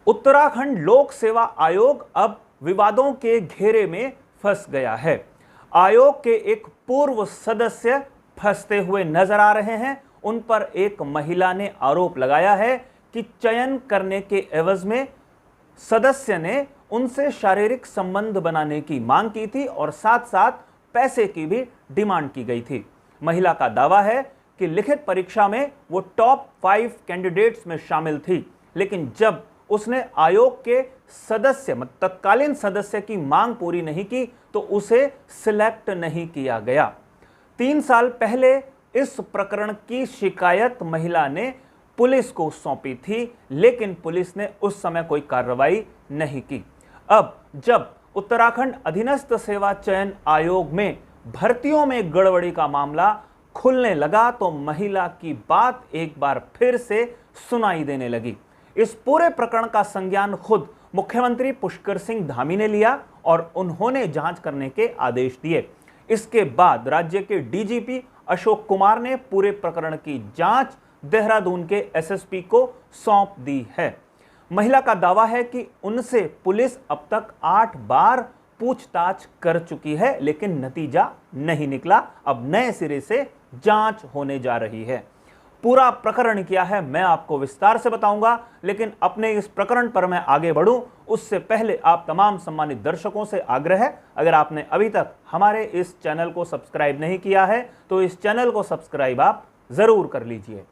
उत्तराखंड लोक सेवा आयोग अब विवादों के घेरे में फंस गया है। आयोग के एक पूर्व सदस्य फंसते हुए नजर आ रहे हैं। उन पर एक महिला ने आरोप लगाया है कि चयन करने के एवज में सदस्य ने उनसे शारीरिक संबंध बनाने की मांग की थी और साथ साथ पैसे की भी डिमांड की गई थी। महिला का दावा है कि लिखित परीक्षा में वो टॉप 5 कैंडिडेट्स में शामिल थी, लेकिन जब उसने आयोग के सदस्य तत्कालीन सदस्य की मांग पूरी नहीं की तो उसे सिलेक्ट नहीं किया गया। 3 साल पहले इस प्रकरण की शिकायत महिला ने पुलिस को सौंपी थी, लेकिन पुलिस ने उस समय कोई कार्रवाई नहीं की। अब जब उत्तराखंड अधीनस्थ सेवा चयन आयोग में भर्तियों में गड़बड़ी का मामला खुलने लगा तो महिला की बात एक बार फिर से सुनाई देने लगी। इस पूरे प्रकरण का संज्ञान खुद मुख्यमंत्री पुष्कर सिंह धामी ने लिया और उन्होंने जांच करने के आदेश दिए। इसके बाद राज्य के डीजीपी अशोक कुमार ने पूरे प्रकरण की जांच देहरादून के एसएसपी को सौंप दी है। महिला का दावा है कि उनसे पुलिस अब तक 8 बार पूछताछ कर चुकी है, लेकिन नतीजा नहीं निकला। अब नए सिरे से जांच होने जा रही है। पूरा प्रकरण क्या है मैं आपको विस्तार से बताऊंगा, लेकिन अपने इस प्रकरण पर मैं आगे बढ़ूं उससे पहले आप तमाम सम्मानित दर्शकों से आग्रह है, अगर आपने अभी तक हमारे इस चैनल को सब्सक्राइब नहीं किया है तो इस चैनल को सब्सक्राइब आप जरूर कर लीजिए।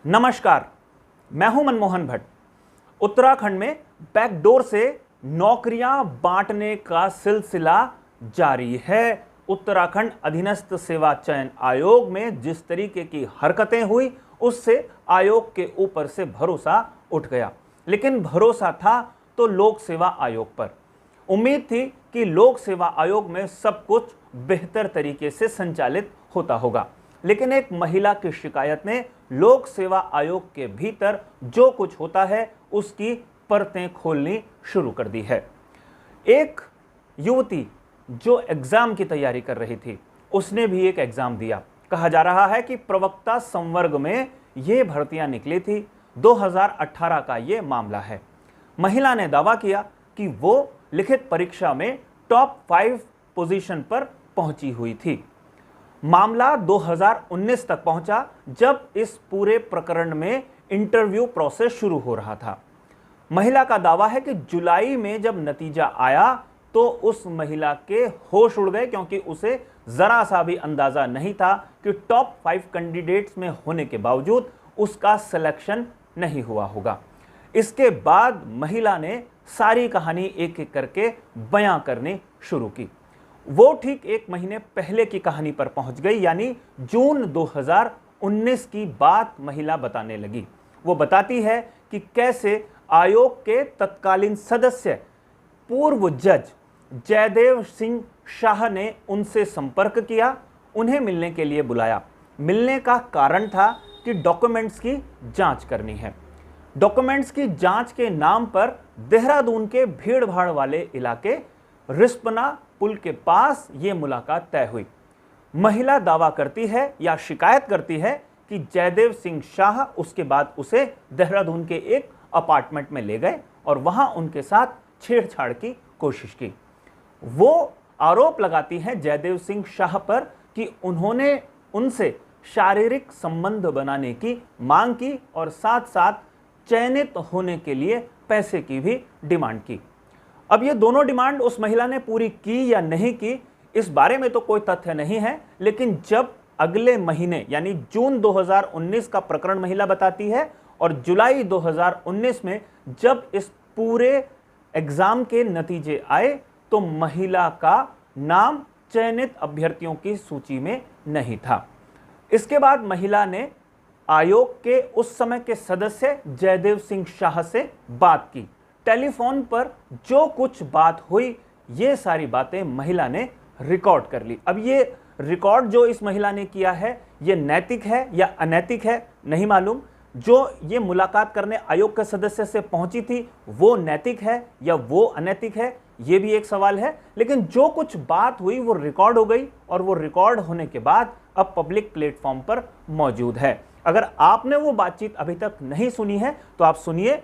नमस्कार, मैं हूं मनमोहन भट्ट। उत्तराखंड में बैकडोर से नौकरियां बांटने का सिलसिला जारी है। उत्तराखंड अधीनस्थ सेवा चयन आयोग में जिस तरीके की हरकतें हुई उससे आयोग के ऊपर से भरोसा उठ गया, लेकिन भरोसा था तो लोक सेवा आयोग पर। उम्मीद थी कि लोक सेवा आयोग में सब कुछ बेहतर तरीके से संचालित होता होगा, लेकिन एक महिला की शिकायत ने लोक सेवा आयोग के भीतर जो कुछ होता है उसकी परतें खोलनी शुरू कर दी है। एक युवती जो एग्जाम की तैयारी कर रही थी उसने भी एक एग्जाम दिया। कहा जा रहा है कि प्रवक्ता संवर्ग में ये भर्तियां निकली थी। 2018 का ये मामला है। महिला ने दावा किया कि वो लिखित परीक्षा में टॉप 5 पोजीशन पर पहुंची हुई थी। मामला 2019 तक पहुंचा जब इस पूरे प्रकरण में इंटरव्यू प्रोसेस शुरू हो रहा था। महिला का दावा है कि जुलाई में जब नतीजा आया तो उस महिला के होश उड़ गए, क्योंकि उसे जरा सा भी अंदाजा नहीं था कि टॉप 5 कैंडिडेट्स में होने के बावजूद उसका सिलेक्शन नहीं हुआ होगा। इसके बाद महिला ने सारी कहानी एक एक करके बयां करनी शुरू की। वो ठीक 1 महीने पहले की कहानी पर पहुंच गई, यानी जून 2019 की बात महिला बताने लगी। वो बताती है कि कैसे आयोग के तत्कालीन सदस्य पूर्व जज जयदेव सिंह शाह ने उनसे संपर्क किया, उन्हें मिलने के लिए बुलाया। मिलने का कारण था कि डॉक्यूमेंट्स की जांच करनी है। डॉक्यूमेंट्स की जांच के नाम पर देहरादून के भीड़ भाड़ वाले इलाके रिस्पना पुल के पास यह मुलाकात तय हुई। महिला दावा करती है या शिकायत करती है कि जयदेव सिंह शाह उसके बाद उसे देहरादून के एक अपार्टमेंट में ले गए और वहां उनके साथ छेड़छाड़ की कोशिश की। वो आरोप लगाती हैं जयदेव सिंह शाह पर कि उन्होंने उनसे शारीरिक संबंध बनाने की मांग की और साथ साथ चयनित होने के लिए पैसे की भी डिमांड की। अब ये दोनों डिमांड उस महिला ने पूरी की या नहीं की इस बारे में तो कोई तथ्य नहीं है, लेकिन जब अगले महीने यानी जून 2019 का प्रकरण महिला बताती है और जुलाई 2019 में जब इस पूरे एग्जाम के नतीजे आए तो महिला का नाम चयनित अभ्यर्थियों की सूची में नहीं था। इसके बाद महिला ने आयोग के उस समय के सदस्य जयदेव सिंह शाह से बात की। टेलीफोन पर जो कुछ बात हुई ये सारी बातें महिला ने रिकॉर्ड कर ली। अब ये रिकॉर्ड जो इस महिला ने किया है ये नैतिक है या अनैतिक है नहीं मालूम। जो ये मुलाकात करने आयोग के सदस्य से पहुंची थी वो नैतिक है या वो अनैतिक है ये भी एक सवाल है, लेकिन जो कुछ बात हुई वो रिकॉर्ड हो गई और वो रिकॉर्ड होने के बाद अब पब्लिक प्लेटफॉर्म पर मौजूद है। अगर आपने वो बातचीत अभी तक नहीं सुनी है तो आप सुनिए।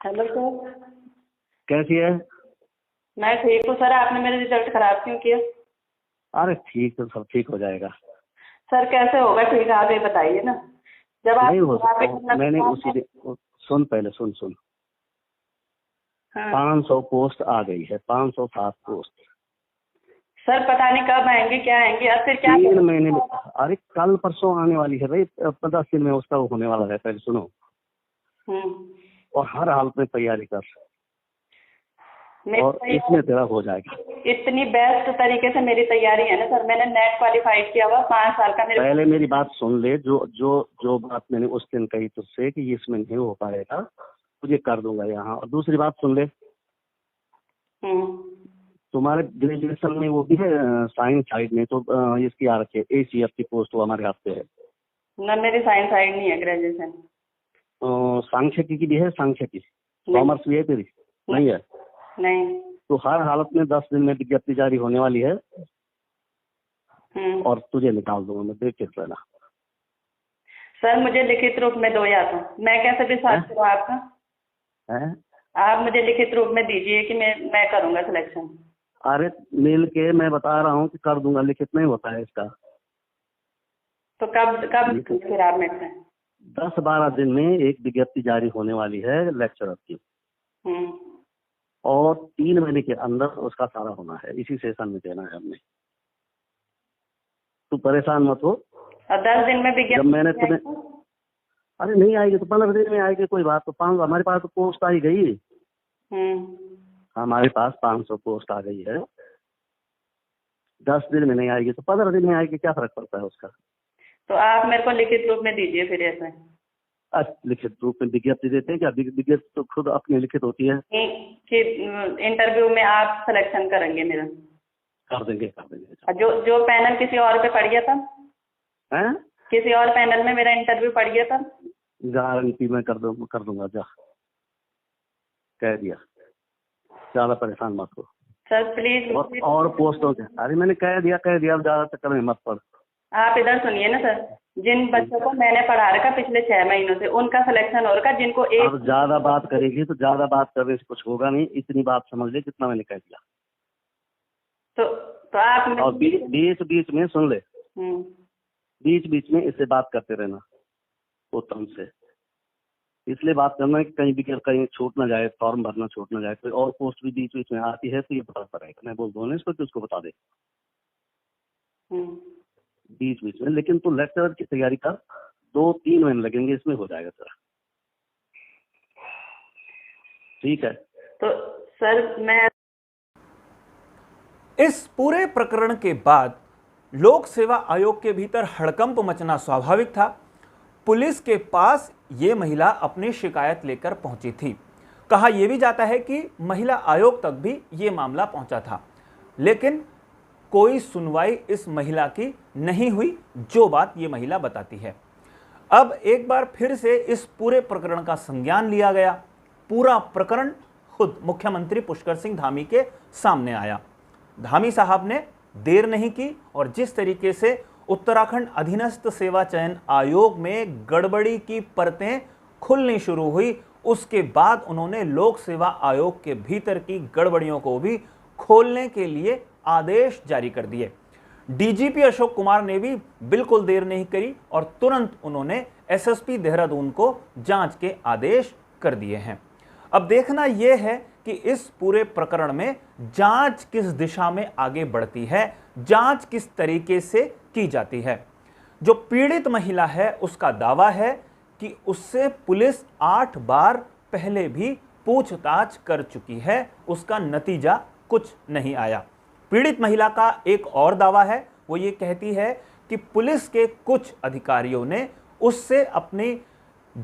Hello sir. कैसी है? मैं ठीक हूँ सर। आपने मेरा रिजल्ट खराब क्यों किया? अरे ठीक है, सब ठीक हो जाएगा। सर कैसे होगा ठीक? आप ये बताइए ना। जब आप नहीं हो सकता। आप मैंने उसी दिन सुन, पहले सुन। हाँ 500 पोस्ट आ गई है, 507 पोस्ट। सर पता नहीं कब आएंगे, क्या आएंगे, अब फिर क्या 3 महीने में। अरे कल परसों आने वाली है भाई, 10 दिन में उसका होने वाला है। पहले सुनो, और हर हालत में तैयारी कर, और इसमें तेरा हो जाएगा। इतनी बेस्ट तरीके से मेरी तैयारी है ना सर। मैंने नेट क्वालिफाइड किया हुआ 5 साल का। पहले मेरी बात सुन ले। जो बात मैंने उस दिन कही तुझसे कि इसमें नहीं हो पाएगा, तुझे कर दूंगा यहाँ। और दूसरी बात सुन ले, तुम्हारे ग्रेजुएशन में वो भी है साइंस साइड में, तो इसकी आ रखी है ACF की पोस्ट, वो हमारे हाथ पे है ना। मेरी साइंस साइड नहीं है ग्रेजुएशन। सांख्यिकी की भी है, सांख्यिकी कॉमर्स भी है तेरी? नहीं है? नहीं। तो हर हालत में 10 दिन में विज्ञप्ति जारी होने वाली है, और तुझे निकाल दूंगा मैं, देख के रहना। सर मुझे लिखित रूप में दो, या तो मैं कैसे विश्वास करूँ आपका? आप मुझे लिखित रूप में दीजिए कि मैं करूंगा सिलेक्शन। अरे मिल के मैं बता रहा हूँ कि कर दूंगा, लिखित नहीं होता है इसका। तो कब फिर आप मेरे से? 10-12 दिन में एक विज्ञप्ति जारी होने वाली है लेक्चरर की, और 3 महीने के अंदर उसका सारा होना है। इसी सेशन में देना है हमने। तू परेशान मत हो। और 10 दिन में विज्ञप्ति जब मैंने तुम्हें, अरे नहीं आएगी तो 15 दिन में आएगी, कोई बात। तो 5 हमारे पास तो पोस्ट आई गई। हमारे पास 500 पोस्ट आ गई है। 10 दिन में नहीं आएगी तो 15 दिन में आएगी, क्या फर्क पड़ता है उसका? तो आप मेरे को लिखित रूप में दीजिए फिर ऐसे। लिखित रूप में विज्ञप्ति देते हैं क्या? विज्ञप्ति तो खुद अपनी लिखित होती है कि इंटरव्यू में आप सिलेक्शन करेंगे मेरा? कर देंगे। जो पैनल किसी और पे पड़ गया था, हैं? किसी और पैनल में मेरा इंटरव्यू पड़ गया था। गारंटी में कर दूंगा। जा कह दिया, ज्यादा परेशान मत हो सर प्लीज। और पोस्टों के, अरे मैंने कह दिया अब ज्यादा चक्कर में मत पड़। आप इधर सुनिए ना सर। जिन बच्चों को मैंने पढ़ा रखा पिछले 6 महीनों से, उनका सिलेक्शन हो रखा। जिनको एक अब ज्यादा बात करेगी तो ज्यादा बात करने से कुछ होगा नहीं। इतनी बात समझ ले जितना मैंने कह दिया। तो आप और बीच में सुन ले, बीच में इससे बात करते रहना उत्तम से। इसलिए बात करना है कि कहीं छूट ना जाए, फॉर्म भरना छूट ना जाए। कोई और पोस्ट भी बीच में आती है तो ये पता पड़ेगा। मैं बोल दूँ इसको कि उसको बता दे बीच में। लेकिन तू लेक्चरर की तैयारी कर, 2-3 महीने लगेंगे, इसमें हो जाएगा तेरा। ठीक है? तो सर मैं इस पूरे प्रकरण के बाद लोक सेवा आयोग के भीतर हड़कंप मचना स्वाभाविक था। पुलिस के पास ये महिला अपनी शिकायत लेकर पहुंची थी। कहा यह भी जाता है कि महिला आयोग तक भी ये मामला पहुंचा था, लेकिन कोई सुनवाई इस महिला की नहीं हुई, जो बात ये महिला बताती है। अब एक बार फिर से इस पूरे प्रकरण का संज्ञान लिया गया। पूरा प्रकरण खुद मुख्यमंत्री पुष्कर सिंह धामी के सामने आया। धामी साहब ने देर नहीं की, और जिस तरीके से उत्तराखंड अधीनस्थ सेवा चयन आयोग में गड़बड़ी की परतें खुलनी शुरू हुई, उसके बाद उन्होंने लोक सेवा आयोग के भीतर की गड़बड़ियों को भी खोलने के लिए आदेश जारी कर दिए। डीजीपी अशोक कुमार ने भी बिल्कुल देर नहीं करी, और तुरंत उन्होंने एसएसपी देहरादून को जांच के आदेश कर दिए हैं। अब देखना यह है कि इस पूरे प्रकरण में जांच किस दिशा में आगे बढ़ती है, जांच किस तरीके से की जाती है। जो पीड़ित महिला है उसका दावा है कि उससे पुलिस 8 बार पहले भी पूछताछ कर चुकी है, उसका नतीजा कुछ नहीं आया। पीड़ित महिला का एक और दावा है, वो ये कहती है कि पुलिस के कुछ अधिकारियों ने उससे अपनी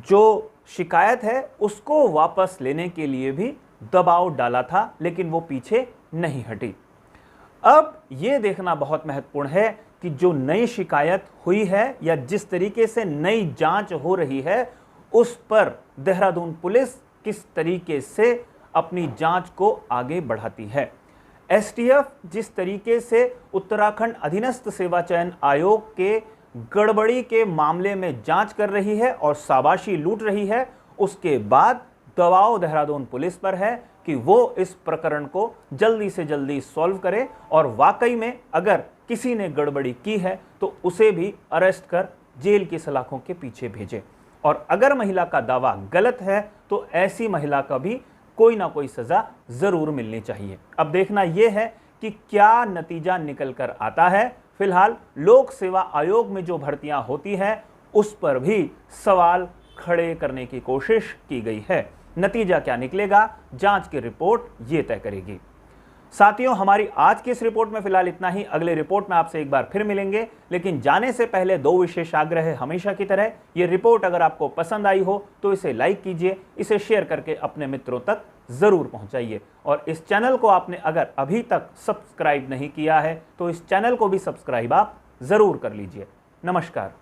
जो शिकायत है उसको वापस लेने के लिए भी दबाव डाला था, लेकिन वो पीछे नहीं हटी। अब ये देखना बहुत महत्वपूर्ण है कि जो नई शिकायत हुई है या जिस तरीके से नई जांच हो रही है, उस पर देहरादून पुलिस किस तरीके से अपनी जांच को आगे बढ़ाती है। एसटीएफ जिस तरीके से उत्तराखंड अधीनस्थ सेवा चयन आयोग के गड़बड़ी के मामले में जांच कर रही है और शाबाशी लूट रही है, उसके बाद दबाव देहरादून पुलिस पर है कि वो इस प्रकरण को जल्दी से जल्दी सॉल्व करे और वाकई में अगर किसी ने गड़बड़ी की है तो उसे भी अरेस्ट कर जेल की सलाखों के पीछे भेजे। और अगर महिला का दावा गलत है तो ऐसी महिला का भी कोई ना कोई सजा जरूर मिलनी चाहिए। अब देखना यह है कि क्या नतीजा निकल कर आता है। फिलहाल लोक सेवा आयोग में जो भर्तियां होती है उस पर भी सवाल खड़े करने की कोशिश की गई है। नतीजा क्या निकलेगा, जांच की रिपोर्ट ये तय करेगी। साथियों, हमारी आज की इस रिपोर्ट में फिलहाल इतना ही। अगले रिपोर्ट में आपसे एक बार फिर मिलेंगे, लेकिन जाने से पहले दो विशेष आग्रह है हमेशा की तरह। ये रिपोर्ट अगर आपको पसंद आई हो तो इसे लाइक कीजिए, इसे शेयर करके अपने मित्रों तक जरूर पहुंचाइए। और इस चैनल को आपने अगर अभी तक सब्सक्राइब नहीं किया है तो इस चैनल को भी सब्सक्राइब आप जरूर कर लीजिए। नमस्कार।